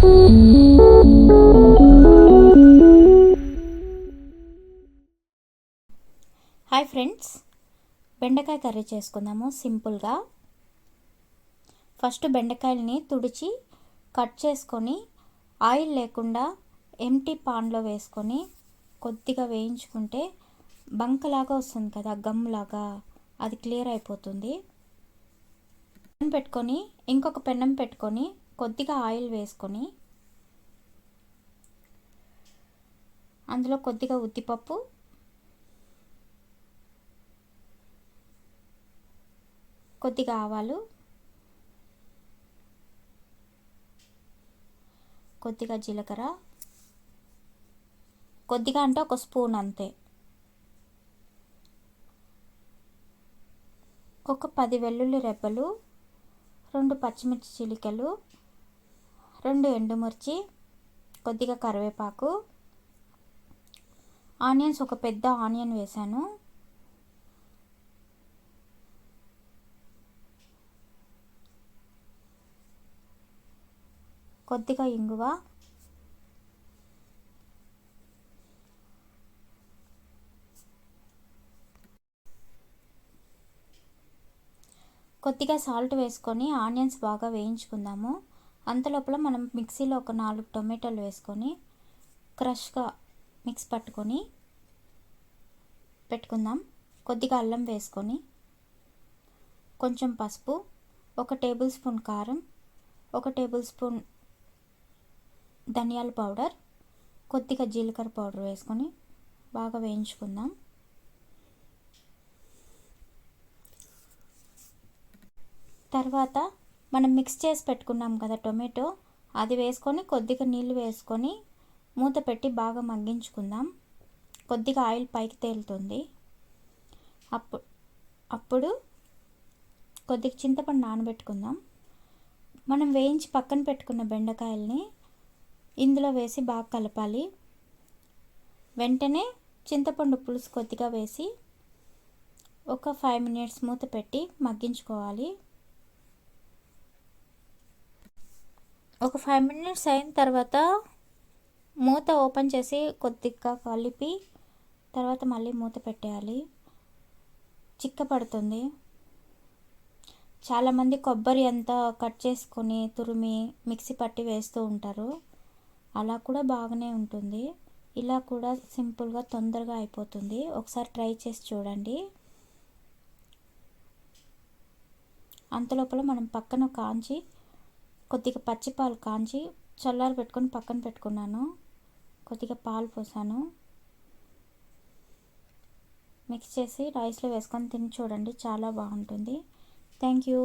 Hi friends, బెండకాయ curry చేసుకుందాము సింపుల్గా. ఫస్ట్ బెండకాయలని తుడిచి కట్ చేసుకొని ఆయిల్ లేకుండా ఎంటీ పాన్లో వేసుకొని కొద్దిగా వేయించుకుంటే బంకలాగా వస్తుంది కదా, గమ్లాగా, అది క్లియర్ అయిపోతుంది. పెట్టుకొని ఇంకొక పెన్నం పెట్టుకొని కొద్దిగా ఆయిల్ వేసుకొని అందులో కొద్దిగా ఉద్దిపప్పు, కొద్దిగా ఆవాలు, కొద్దిగా జీలకర్ర, కొద్దిగా అంటే ఒక స్పూన్ అంతే, ఒక 10 వెల్లుల్లి రెబ్బలు, 2 పచ్చిమిర్చి చిలికలు, 2 ఎండుమిర్చి, కొద్దిగా కరివేపాకు, ఆనియన్స్, ఒక పెద్ద ఆనియన్ వేసాను, కొద్దిగా ఇంగువ, కొద్దిగా సాల్ట్ వేసుకొని ఆనియన్స్ బాగా వేయించుకుందాము. అంతలోపల మనం మిక్సీలో ఒక 4 టొమాటోలు వేసుకొని క్రష్గా మిక్స్ పట్టుకొని పెట్టుకుందాం. కొద్దిగా అల్లం వేసుకొని, కొంచెం పసుపు, 1 టేబుల్ స్పూన్ కారం, 1 టేబుల్ స్పూన్ ధనియాల పౌడర్, కొద్దిగా జీలకర్ర పౌడర్ వేసుకొని బాగా వేయించుకుందాం. తర్వాత మనం మిక్స్ చేసి పెట్టుకున్నాం కదా టొమాటో, అది వేసుకొని కొద్దిగా నీళ్ళు వేసుకొని మూత పెట్టి బాగా మగ్గించుకుందాం. కొద్దిగా ఆయిల్ పైకి తేలుతుంది. అప్పుడు కొద్దిగా చింతపండు నానబెట్టుకుందాం. మనం వేయించి పక్కన పెట్టుకున్న బెండకాయల్ని ఇందులో వేసి బాగా కలపాలి. వెంటనే చింతపండు పులుసు కొద్దిగా వేసి ఒక 5 మినిట్స్ మూత పెట్టి మగ్గించుకోవాలి. ఒక 5 మినిట్స్ అయిన తర్వాత మూత ఓపెన్ చేసి కొద్దిగా కలిపి తర్వాత మళ్ళీ మూత పెట్టేయాలి. చిక్కపడుతుంది. చాలామంది కొబ్బరి అంతా కట్ చేసుకొని తురిమి మిక్సీ పట్టి వేస్తూ ఉంటారు. అలా కూడా బాగానే ఉంటుంది. ఇలా కూడా సింపుల్గా తొందరగా అయిపోతుంది. ఒకసారి ట్రై చేసి చూడండి. అంతలోపల మనం పక్కన కాంచి కొద్దిగా పచ్చిపాలు కాంచి చల్లారి పెట్టుకొని పక్కన పెట్టుకున్నాను. కొద్దిగా పాలు పోసాను. మిక్స్ చేసి రైస్లో వేసుకొని తిని చూడండి, చాలా బాగుంటుంది. Thank you.